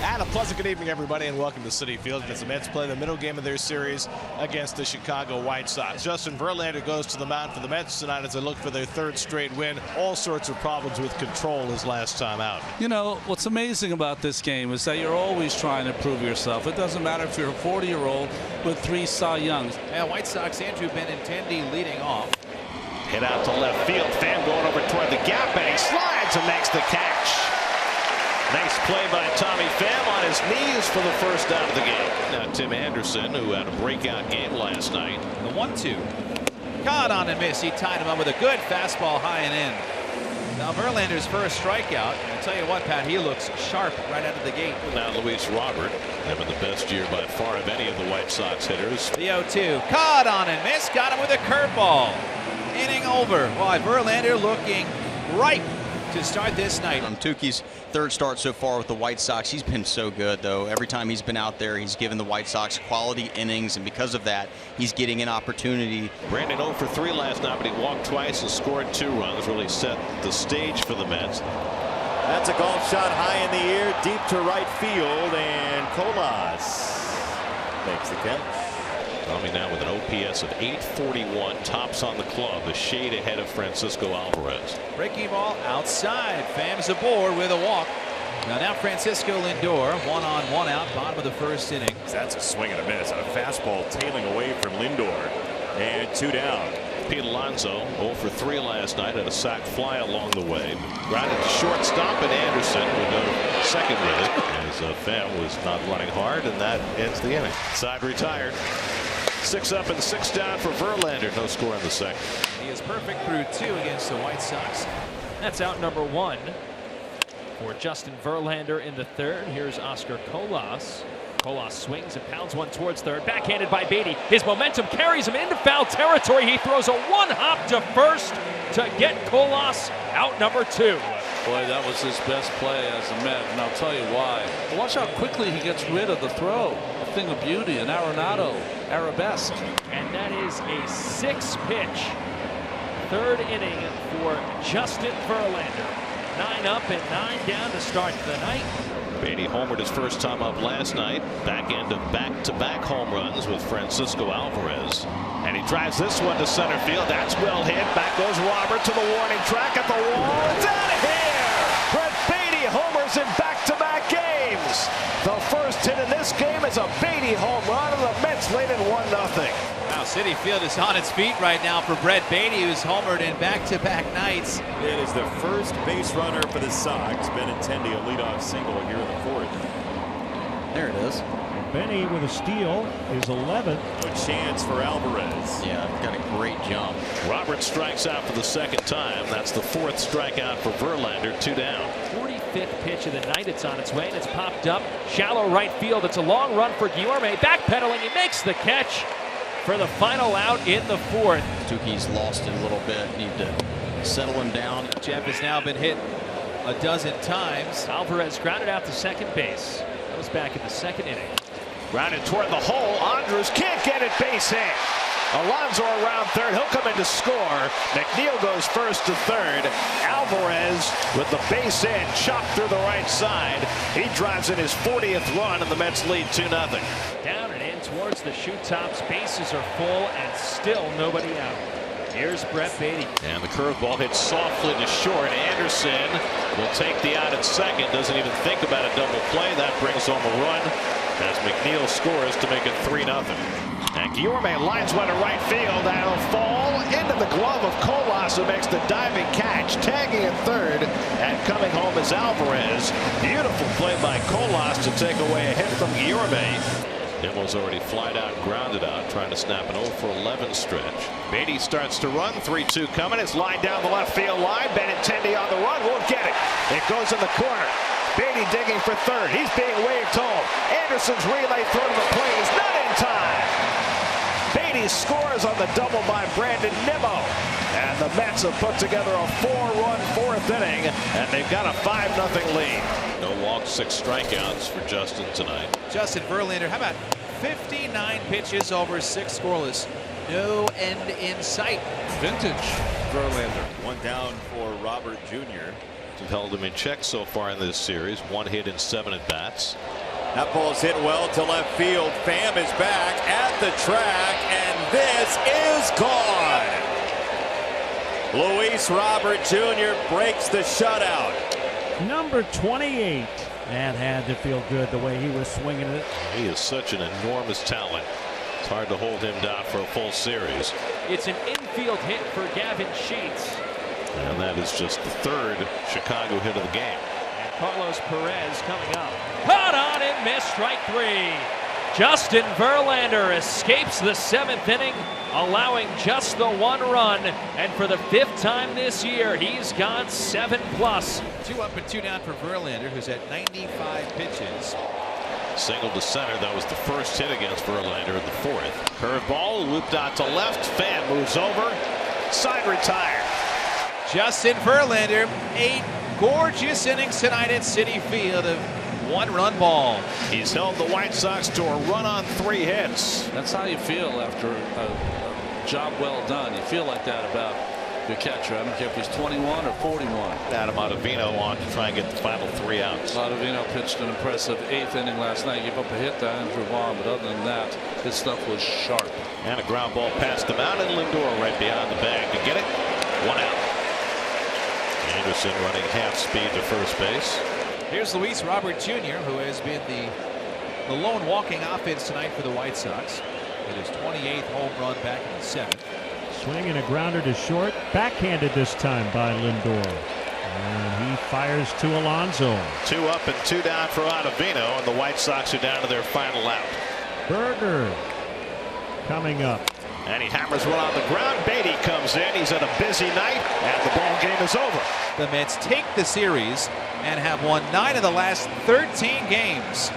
And a pleasant good evening, everybody, and welcome to Citi Field as the Mets play the middle game of their series against the Chicago White Sox. Justin Verlander goes to the mound for the Mets tonight as they look for their third straight win. All sorts of problems with control his last time out. You know, what's amazing about this game is that you're always trying to prove yourself. It doesn't matter if you're a 40-year-old with 3 Cy Youngs. And White Sox, Andrew Benintendi leading off. Hit out to left field. Pham going over toward the gap, and he slides and makes the catch. Nice play by Tommy Pham on his knees for the first out of the game. Now Tim Anderson, who had a breakout game last night. The 1-2. Caught on and miss. He tied him up with a good fastball high and in. Now Verlander's first strikeout. I'll tell you what, Pat, he looks sharp right out of the gate. Now Luis Robert having the best year by far of any of the White Sox hitters. The 0-2. Caught on and missed. Got him with a curveball. Inning over. Why, Verlander looking ripe to start this night. Tukey's third start so far with the White Sox. He's been so good, though. Every time he's been out there, he's given the White Sox quality innings, and because of that, he's getting an opportunity. Brandon 0 for 3 last night, but he walked twice and scored 2 runs. Really set the stage for the Mets. That's a golf shot high in the air, deep to right field, and Colas makes the catch. Tommy now with an OPS of 841, tops on the club, a shade ahead of Francisco Alvarez. Breaking ball outside. Pham's aboard with a walk. Now Francisco Lindor, 1 on 1 out, bottom of the first inning. That's a swing and a miss. A fastball tailing away from Lindor, and 2 down. Pete Alonso 0 for 3 last night, had a sac fly along the way. Grounded to shortstop, and Anderson would go to second with it as Pham was not running hard, and that ends the inning. Side retired. 6 up and 6 down for Verlander. No score in the second. He is perfect through 2 against the White Sox. That's out number 1 for Justin Verlander in the third. Here's Oscar Colas. Colas swings and pounds one towards third. Backhanded by Beatty. His momentum carries him into foul territory. He throws a 1-hop to first to get Colas out number 2. Boy, that was his best play as a Met, and I'll tell you why. Watch how quickly he gets rid of the throw. A thing of beauty, an Arenado, arabesque. And that is a 6-pitch third inning for Justin Verlander. 9 up and 9 down to start the night. Beatty homered his first time up last night. Back end of back-to-back home runs with Francisco Alvarez. And he drives this one to center field. That's well hit. Back goes Robert to the warning track at the wall. It's out of here! Brett Beatty homers in back-to-back games. The first hit in this game is a Beatty home run, and the Mets lead it 1-0. Wow, Citi Field is on its feet right now for Brett Beatty, who's homered in back-to-back nights. It is the first base runner for the Sox. Benintendi a leadoff single here in the 4th. There it is. Benny with a steal is 11th. No chance for Alvarez. Yeah, got a great jump. Robert strikes out for the second time. That's the 4th strikeout for Verlander. 2 down. 45th pitch of the night. It's on its way, and it's popped up. Shallow right field. It's a long run for Guillorme. Backpedaling. He makes the catch for the final out in the 4th. Tukey's lost it a little bit. Need to settle him down. Jeff has now been hit a dozen times. Alvarez grounded out to second base. That was back in the 2nd inning. Grounded toward the hole. Andrews can't get it. Base hit. Alonso around third. He'll come in to score. McNeil goes first to third. Alvarez with the base hit chopped through the right side. He drives in his 40th run, and the Mets lead 2-0. Down and in towards the shoe tops. Bases are full and still nobody out. Here's Brett Beatty. And the curveball hits softly to short. Anderson will take the out at second. Doesn't even think about a double play. That brings home a run as McNeil scores to make it 3-0. And Guillorme lines one to right field. That'll fall into the glove of Colas, who makes the diving catch, tagging at third. And coming home is Alvarez. Beautiful play by Colas to take away a hit from Guillorme. Nimmo's already flied out, grounded out, trying to snap an 0 for 11 stretch. Beatty starts to run. 3-2 coming. It's lined down the left field line. Benintendi on the run. Won't get it. It goes in the corner. Beatty digging for third. He's being waved home. Anderson's relay throw to the plate is not in time. Beatty scores on the double by Brandon Nimmo. And the Mets have put together a 4-run 4th inning, and they've got a 5-0 lead. No walks, 6 strikeouts for Justin tonight. Justin Verlander, how about 59 pitches over 6 scoreless? No end in sight. Vintage Verlander. 1 down for Robert Jr. have held him in check so far in this series. 1 hit in 7 at bats. That ball's hit well to left field. Pham is back at the track, and this is gone. Luis Robert Jr. breaks the shutout. Number 28. That had to feel good the way he was swinging it. He is such an enormous talent. It's hard to hold him down for a full series. It's an infield hit for Gavin Sheets. And that is just the 3rd Chicago hit of the game. And Carlos Perez coming up. Caught on and missed, strike 3. Justin Verlander escapes the 7th inning, allowing just the 1 run. And for the 5th time this year, he's gone 7+. 2 up and 2 down for Verlander, who's at 95 pitches. Single to center. That was the first hit against Verlander in the 4th. Curveball looped out to left. Pham moves over. Side retired. Justin Verlander, 8 gorgeous innings tonight at Citi Field of 1-run ball. He's held the White Sox to a run on 3 hits. That's how you feel after a job well done. You feel like that about your catcher. I don't care if he's 21 or 41. Adam Ottavino on to try and get the final 3 outs. Ottavino pitched an impressive 8th inning last night. Gave up a hit to Andrew Vaughn, but other than that, his stuff was sharp. And a ground ball past him out, and Lindor right behind the bag to get it. 1 out. Anderson running half speed to first base. Here's Luis Robert Jr., who has been the lone walking offense tonight for the White Sox. With his 28th home run back in the 7th. Swinging a grounder to short. Backhanded this time by Lindor. And he fires to Alonso. 2 up and 2 down for Ottavino, and the White Sox are down to their final out. Berger coming up. And he hammers one on the ground. Beatty comes in. He's had a busy night, and the ball game is over. The Mets take the series and have won 9 of the last 13 games.